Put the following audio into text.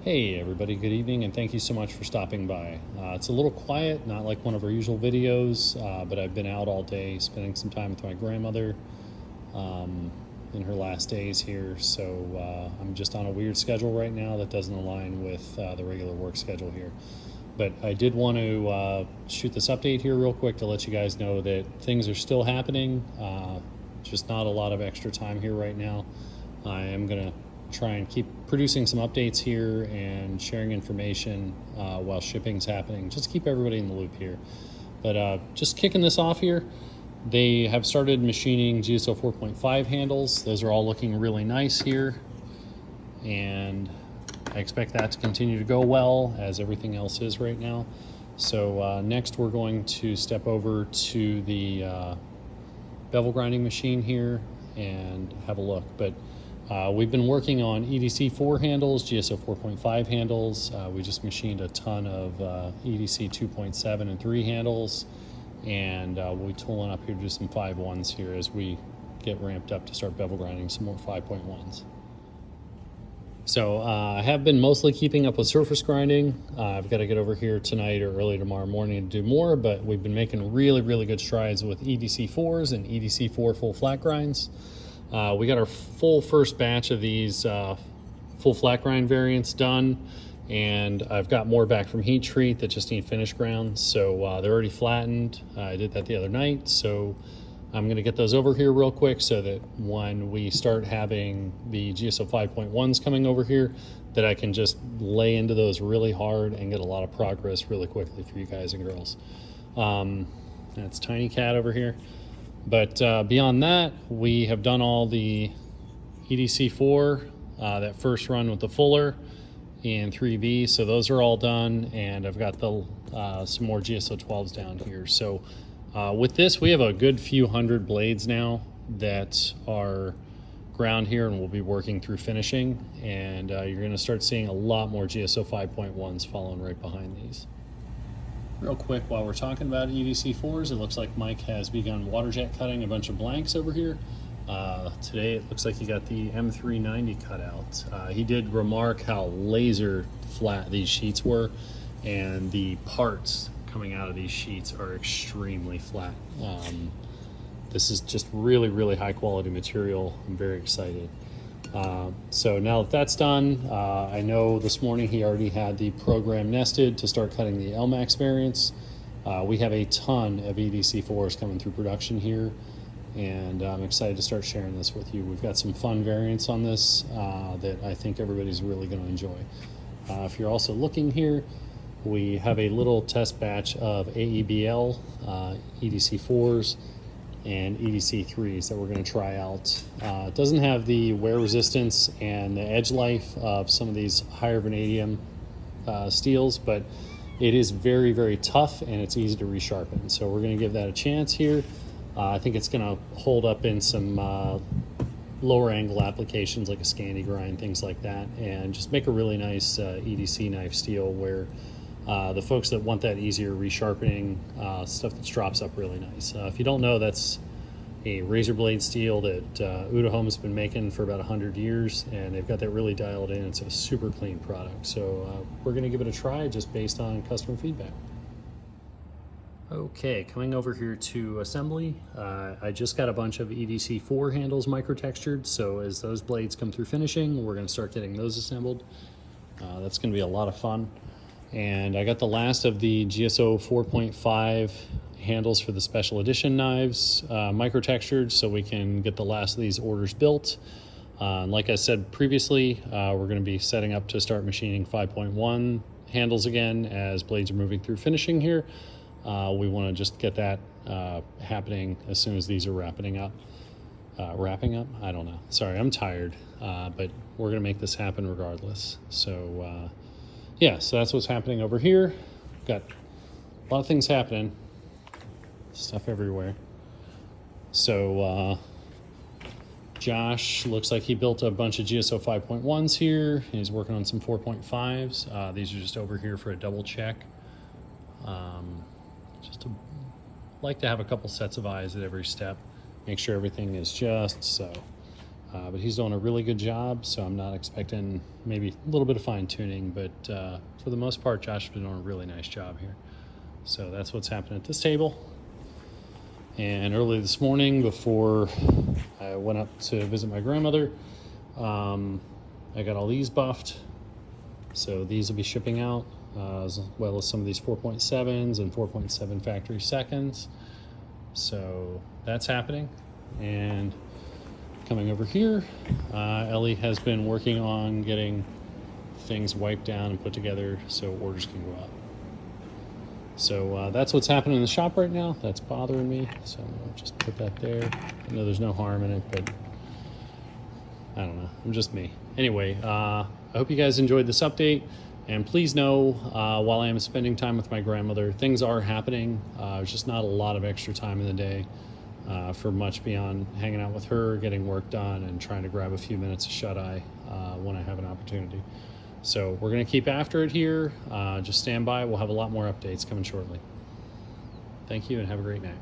Hey everybody, good evening, and thank you so much for stopping by. It's a little quiet, not like one of our usual videos, but I've been out all day spending some time with my grandmother in her last days here, so I'm just on a weird schedule right now that doesn't align with the regular work schedule here. But I did want to shoot this update here real quick to let you guys know that things are still happening, just not a lot of extra time here right now. I am going to try and keep producing some updates here and sharing information while shipping's happening, just to keep everybody in the loop here. But just kicking this off here, they have started machining GSO 4.5 handles. Those are all looking really nice here, and I expect that to continue to go well, as everything else is right now. So next we're going to step over to the bevel grinding machine here and have a look. But we've been working on EDC4 handles, GSO 4.5 handles. We just machined a ton of EDC 2.7 and 3 handles, and we'll be tooling up here to do some 5.1s here as we get ramped up to start bevel grinding some more 5.1s. So I have been mostly keeping up with surface grinding. I've got to get over here tonight or early tomorrow morning to do more, but we've been making really, really good strides with EDC4s and EDC4 full flat grinds. We got our full first batch of these full flat grind variants done, and I've got more back from heat treat that just need finish ground. So they're already flattened. I did that the other night, so I'm going to get those over here real quick so that when we start having the GSO 5.1s coming over here, that I can just lay into those really hard and get a lot of progress really quickly for you guys and girls. That's Tiny Cat over here. But beyond that, we have done all the EDC4, that first run with the Fuller and 3B, so those are all done, and I've got the some more GSO 12s down here. So with this, we have a good few hundred blades now that are ground here, and we'll be working through finishing, and you're going to start seeing a lot more GSO 5.1s following right behind these. Real quick, while we're talking about EDC4s, it looks like Mike has begun water jet cutting a bunch of blanks over here. Today it looks like he got the M390 cut out. He did remark how laser flat these sheets were, and the parts coming out of these sheets are extremely flat. This is just really, really high quality material. I'm very excited. So now that that's done, I know this morning he already had the program nested to start cutting the LMAX variants. We have a ton of EDC4s coming through production here, and I'm excited to start sharing this with you. We've got some fun variants on this that I think everybody's really going to enjoy. If you're also looking here, we have a little test batch of AEBL EDC4s and EDC3s that we're going to try out. It doesn't have the wear resistance and the edge life of some of these higher vanadium steels, but it is very, very tough, and it's easy to resharpen. So we're going to give that a chance here. I think it's going to hold up in some lower angle applications like a Scandi grind, things like that, and just make a really nice EDC knife steel where the folks that want that easier resharpening stuff that drops up really nice. If you don't know, that's a razor blade steel that Udahome has been making for about 100 years, and they've got that really dialed in. It's a super clean product. So we're going to give it a try just based on customer feedback. Okay, coming over here to assembly, I just got a bunch of EDC4 handles micro-textured, so as those blades come through finishing, we're going to start getting those assembled. That's going to be a lot of fun. And I got the last of the GSO 4.5 handles for the special edition knives micro-textured, so we can get the last of these orders built. Like I said previously, we're going to be setting up to start machining 5.1 handles again as blades are moving through finishing here. We want to just get that happening as soon as these are wrapping up? I don't know. Sorry, I'm tired, but we're going to make this happen regardless. So yeah, so that's what's happening over here. Got a lot of things happening, stuff everywhere. So Josh looks like he built a bunch of GSO 5.1s here. He's working on some 4.5s. These are just over here for a double check. Just to like to have a couple sets of eyes at every step, make sure everything is just so. But he's doing a really good job, so I'm not expecting maybe a little bit of fine tuning, but for the most part, Josh has been doing a really nice job here. So that's what's happening at this table. And early this morning, before I went up to visit my grandmother, I got all these buffed. So these will be shipping out, as well as some of these 4.7s and 4.7 factory seconds. So that's happening. And coming over here, Ellie has been working on getting things wiped down and put together so orders can go out. So that's what's happening in the shop right now. That's bothering me, so I'll just put that there. I know there's no harm in it, but I don't know. I'm just me. Anyway, I hope you guys enjoyed this update. And please know, while I am spending time with my grandmother, things are happening. There's just not a lot of extra time in the day for much beyond hanging out with her, getting work done, and trying to grab a few minutes of shut-eye when I have an opportunity. So we're going to keep after it here. Just stand by. We'll have a lot more updates coming shortly. Thank you and have a great night.